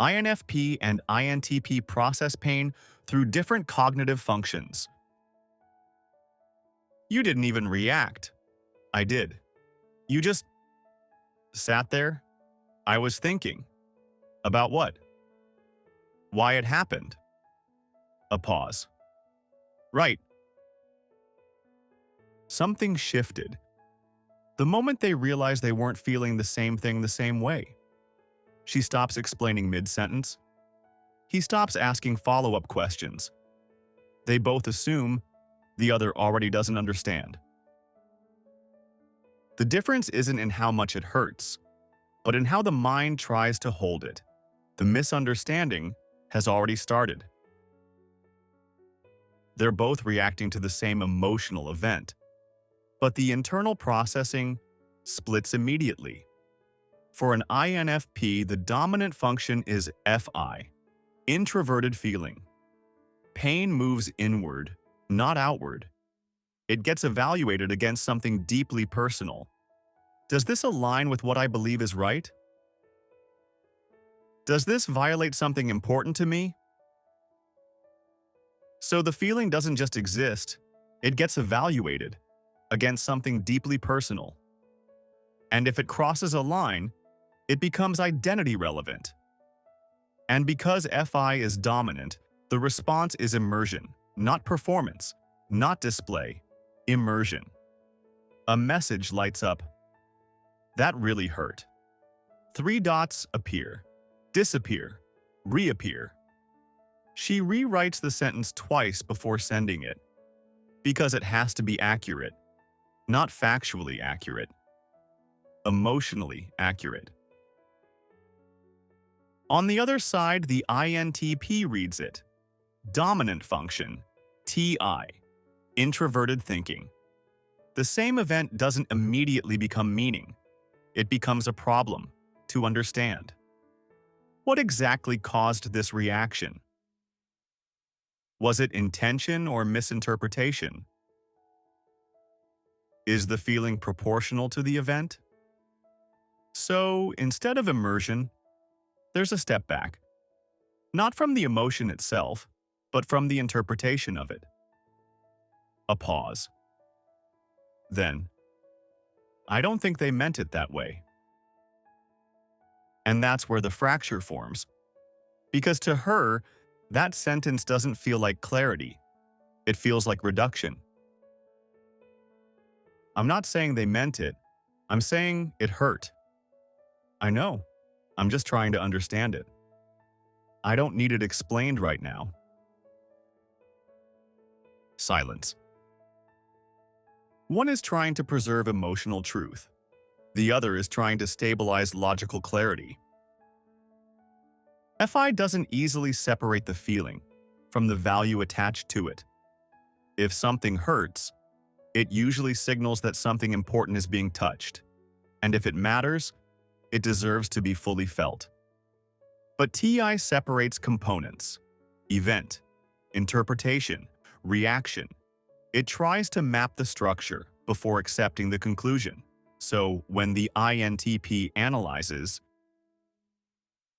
INFP and INTP process pain through different cognitive functions. You didn't even react. I did. You just sat there. I was thinking. About what? Why it happened. A pause. Right. Something shifted. The moment they realized they weren't feeling the same thing the same way. She stops explaining mid-sentence. He stops asking follow-up questions. They both assume the other already doesn't understand. The difference isn't in how much it hurts, but in how the mind tries to hold it. The misunderstanding has already started. They're both reacting to the same emotional event, but the internal processing splits immediately. For an INFP, the dominant function is FI, introverted feeling. Pain moves inward, not outward. It gets evaluated against something deeply personal. Does this align with what I believe is right? Does this violate something important to me? So the feeling doesn't just exist, it gets evaluated against something deeply personal. And if it crosses a line, it becomes identity relevant. And because FI is dominant, the response is immersion, not performance, not display, immersion. A message lights up. That really hurt. 3 dots appear, disappear, reappear. She rewrites the sentence twice before sending it, because it has to be accurate, not factually accurate, emotionally accurate. On the other side, the INTP reads it. Dominant function, TI, introverted thinking. The same event doesn't immediately become meaning. It becomes a problem to understand. What exactly caused this reaction? Was it intention or misinterpretation? Is the feeling proportional to the event? So, instead of immersion, there's a step back. Not from the emotion itself, but from the interpretation of it. A pause. Then, I don't think they meant it that way. And that's where the fracture forms. Because to her, that sentence doesn't feel like clarity. It feels like reduction. I'm not saying they meant it. I'm saying it hurt. I know. I'm just trying to understand it. I don't need it explained right now. Silence. One is trying to preserve emotional truth. The other is trying to stabilize logical clarity. FI doesn't easily separate the feeling from the value attached to it. If something hurts, it usually signals that something important is being touched. And if it matters, it deserves to be fully felt. But TI separates components: event, interpretation, reaction. It tries to map the structure before accepting the conclusion. So when the INTP analyzes,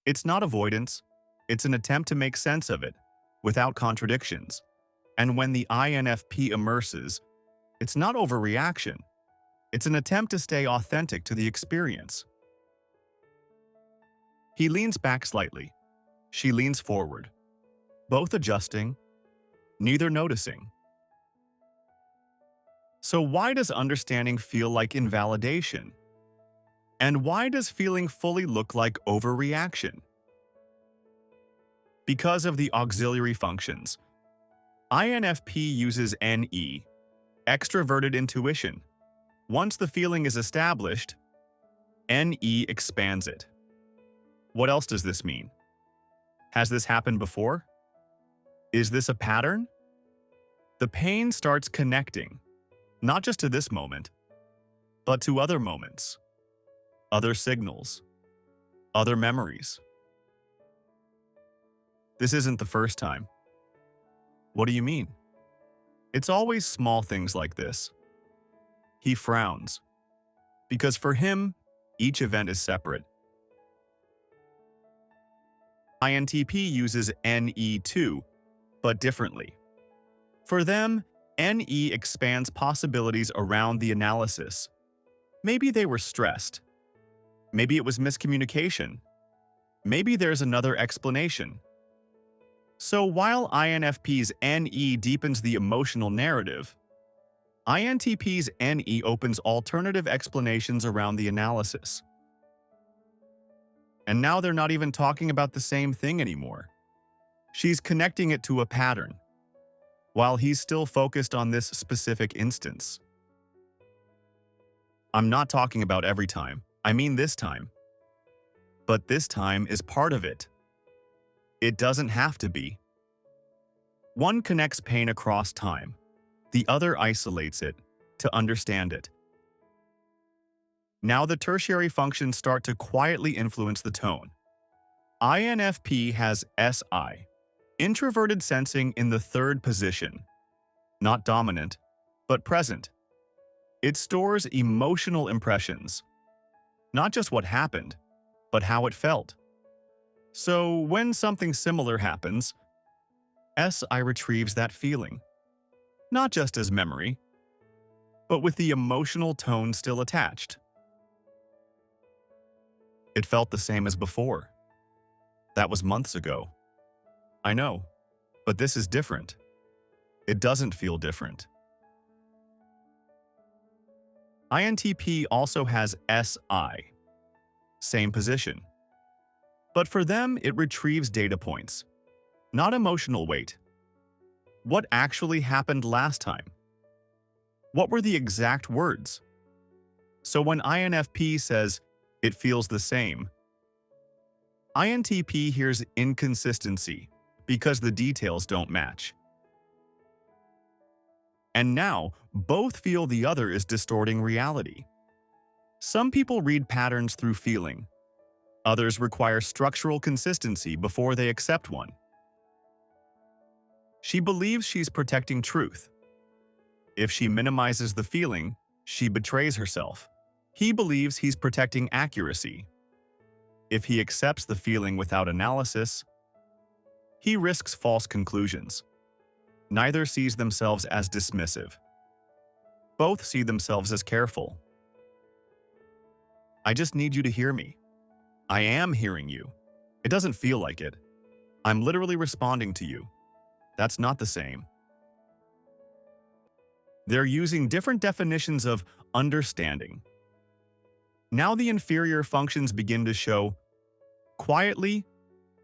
it's not avoidance, it's an attempt to make sense of it without contradictions. And when the INFP immerses, it's not overreaction, it's an attempt to stay authentic to the experience. He leans back slightly. She leans forward. Both adjusting, neither noticing. So why does understanding feel like invalidation? And why does feeling fully look like overreaction? Because of the auxiliary functions. INFP uses NE, extroverted intuition. Once the feeling is established, NE expands it. What else does this mean? Has this happened before? Is this a pattern? The pain starts connecting, not just to this moment, but to other moments, other signals, other memories. This isn't the first time. What do you mean? It's always small things like this. He frowns, because for him, each event is separate. INTP uses NE too, but differently. For them, NE expands possibilities around the analysis. Maybe they were stressed. Maybe it was miscommunication. Maybe there's another explanation. So while INFP's NE deepens the emotional narrative, INTP's NE opens alternative explanations around the analysis. And now they're not even talking about the same thing anymore. She's connecting it to a pattern, while he's still focused on this specific instance. I'm not talking about every time, I mean this time. But this time is part of it. It doesn't have to be. One connects pain across time, the other isolates it to understand it. Now the tertiary functions start to quietly influence the tone. INFP has SI, introverted sensing in the third position. Not dominant, but present. It stores emotional impressions. Not just what happened, but how it felt. So when something similar happens, SI retrieves that feeling. Not just as memory, but with the emotional tone still attached. It felt the same as before. That was months ago. I know, but this is different. It doesn't feel different. INTP also has SI, same position. But for them, it retrieves data points, not emotional weight. What actually happened last time? What were the exact words? So when INFP says, it feels the same, INTP hears inconsistency because the details don't match. And now, both feel the other is distorting reality. Some people read patterns through feeling. Others require structural consistency before they accept one. She believes she's protecting truth. If she minimizes the feeling, she betrays herself. He believes he's protecting accuracy. If he accepts the feeling without analysis, he risks false conclusions. Neither sees themselves as dismissive. Both see themselves as careful. I just need you to hear me. I am hearing you. It doesn't feel like it. I'm literally responding to you. That's not the same. They're using different definitions of understanding. Now the inferior functions begin to show quietly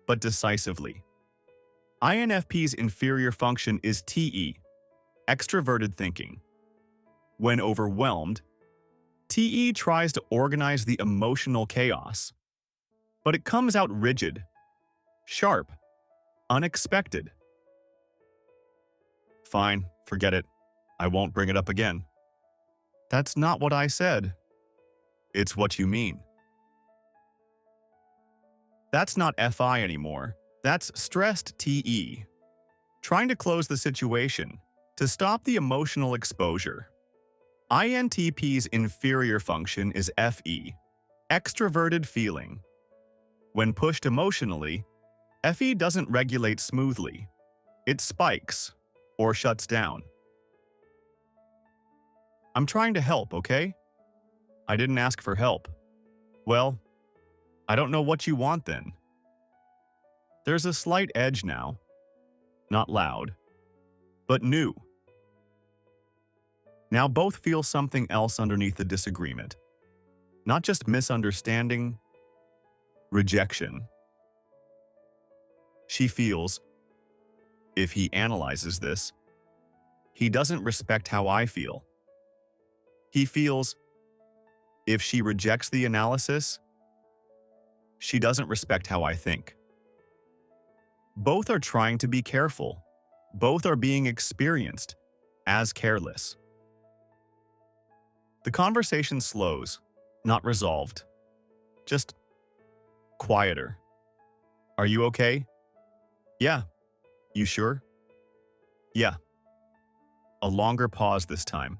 but decisively. INFP's inferior function is TE, extroverted thinking. When overwhelmed, TE tries to organize the emotional chaos, but it comes out rigid, sharp, unexpected. Fine, forget it. I won't bring it up again. That's not what I said. It's what you mean. That's not FI anymore. That's stressed TE. Trying to close the situation, to stop the emotional exposure. INTP's inferior function is FE, extroverted feeling. When pushed emotionally, FE doesn't regulate smoothly. It spikes or shuts down. I'm trying to help, okay? I didn't ask for help. Well, I don't know what you want then. There's a slight edge now. Not loud, but new. Now both feel something else underneath the disagreement. Not just misunderstanding, rejection. She feels, if he analyzes this, he doesn't respect how I feel. He feels, if she rejects the analysis, she doesn't respect how I think. Both are trying to be careful. Both are being experienced as careless. The conversation slows, not resolved. Just quieter. Are you okay? Yeah. You sure? Yeah. A longer pause this time.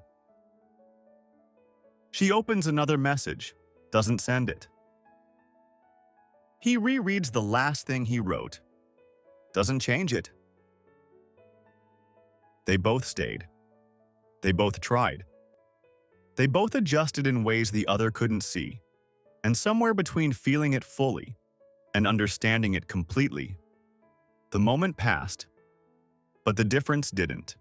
She opens another message, doesn't send it. He rereads the last thing he wrote. Doesn't change it. They both stayed. They both tried. They both adjusted in ways the other couldn't see. And somewhere between feeling it fully and understanding it completely, the moment passed, but the difference didn't.